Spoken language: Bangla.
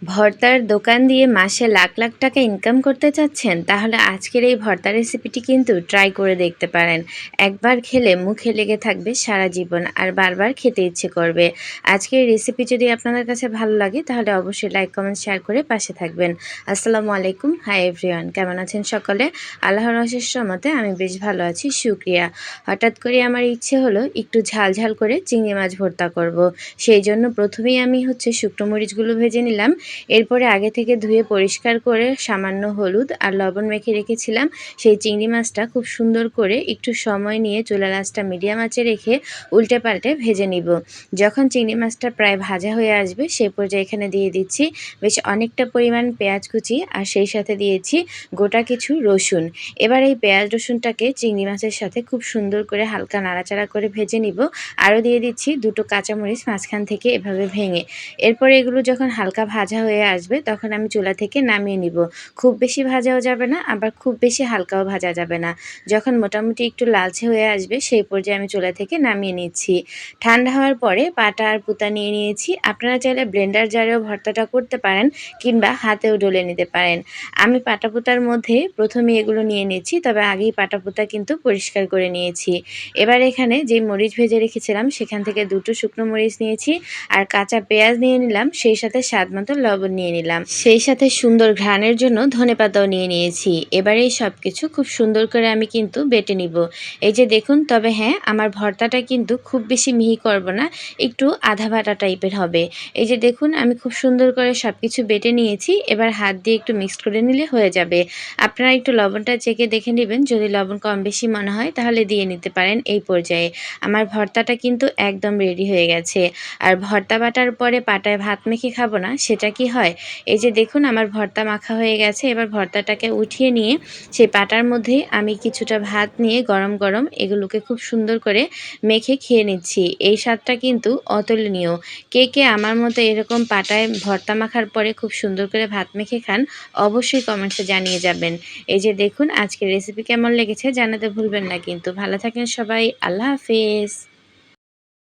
ভর্তার দোকান দিয়ে মাসে লাখ লাখ টাকা ইনকাম করতে চাচ্ছেন? তাহলে আজকের এই ভর্তা রেসিপিটি কিন্তু ট্রাই করে দেখতে পারেন। একবার খেলে মুখে লেগে থাকবে সারা জীবন আর বারবার খেতে ইচ্ছে করবে। আজকের রেসিপি যদি আপনাদের কাছে ভালো লাগে তাহলে অবশ্যই লাইক, কমেন্ট, শেয়ার করে পাশে থাকবেন। আসসালামু আলাইকুম। হাই এভরিওয়ান, কেমন আছেন সকলে? আল্লাহর অশেষ রহমতে আমি বেশ ভালো আছি, শুকরিয়া। হঠাৎ করে আমার ইচ্ছে হলো একটু ঝাল ঝাল করে চিংড়ি মাছ ভর্তা করব। সেই জন্য প্রথমেই আমি শুকনো মরিচগুলো ভেজে নিলাম। এরপরে আগে থেকে ধুয়ে পরিষ্কার করে সামান্য হলুদ আর লবণ মেখে রেখেছিলাম সেই চিংড়ি মাছটা খুব সুন্দর করে একটু সময় নিয়ে চুলার আঁচটা মিডিয়াম আঁচে রেখে উল্টে পাল্টে ভেজে নিব। যখন চিংড়ি মাছটা প্রায় ভাজা হয়ে আসবে সেই পর্যায়ে এখানে দিয়ে দিচ্ছি বেশ অনেকটা পরিমাণ পেঁয়াজ কুচি আর সেই সাথে দিয়েছি গোটা কিছু রসুন। এবার এই পেঁয়াজ রসুনটাকে চিংড়ি মাছের সাথে খুব সুন্দর করে হালকা নাড়াচাড়া করে ভেজে নিব। আরও দিয়ে দিচ্ছি দুটো কাঁচামরিচ মাঝখান থেকে এভাবে ভেঙে। এরপরে এগুলো যখন হালকা ভাজা হয়ে আসবে তখন আমি চুলা থেকে নামিয়ে নিব। খুব বেশি ভাজাও যাবে না, আবার খুব বেশি হালকাও ভাজা যাবে না। যখন মোটামুটি একটু লালচে হয়ে আসবে সেই পর্যায়ে আমি চুলা থেকে নামিয়ে নিচ্ছি। ঠান্ডা হওয়ার পরে পাটা আর পুঁতা নিয়ে নিয়েছি। আপনারা চাইলে ব্লেন্ডার জারেও ভর্তাটা করতে পারেন কিংবা হাতেও ডলে নিতে পারেন। আমি পাটা পুঁতার মধ্যে প্রথমেই এগুলো নিয়ে নিচ্ছি, তবে আগেই পাটা পুঁতা কিন্তু পরিষ্কার করে নিয়েছি। এবার এখানে যে মরিচ ভেজে রেখেছিলাম সেখান থেকে দুটো শুকনো মরিচ নিয়েছি আর কাঁচা পেঁয়াজ নিয়ে নিলাম, সেই সাথে স্বাদ মতো লবণ নিয়ে নিলাম, সেই সাথে সুন্দর ঘ্রাণের জন্য ধনেপাতাও নিয়ে নিয়েছি। এবারে এই সব কিছু খুব সুন্দর করে আমি কিন্তু বেটে নিব। এই যে দেখুন, তবে হ্যাঁ, আমার ভর্তাটা কিন্তু খুব বেশি মিহি করব না, একটু আধা বাটা টাইপের হবে। এই যে দেখুন, আমি খুব সুন্দর করে সব কিছু বেটে নিয়েছি। এবার হাত দিয়ে একটু মিক্সড করে নিলে হয়ে যাবে। আপনারা একটু লবণটা চেখে দেখে নেবেন, যদি লবণ কম বেশি মনে হয় তাহলে দিয়ে নিতে পারেন। এই পর্যায়ে আমার ভর্তাটা কিন্তু একদম রেডি হয়ে গেছে। আর ভর্তা বাটার পরে পাটায় ভাত মেখে খাবো না, সেটা কি হয়? এই যে দেখুন, আমার ভর্তা মাখা হয়ে গেছে। এবার ভর্তাটাকে উঠিয়ে নিয়ে সেই পাটার মধ্যে আমি কিছুটা ভাত নিয়ে গরম গরম এগুলোকে খুব সুন্দর করে মেখে খেয়ে নিচ্ছি। এই স্বাদটা কিন্তু অতুলনীয়। কে কে আমার মতো এরকম পাটায় ভর্তা মাখার পরে খুব সুন্দর করে ভাত মেখে খান, অবশ্যই কমেন্টসে জানিয়ে যাবেন। এই যে দেখুন, আজকের রেসিপি কেমন লেগেছে জানাতে ভুলবেন না কিন্তু। ভালো থাকেন সবাই। আল্লাহ হাফেজ।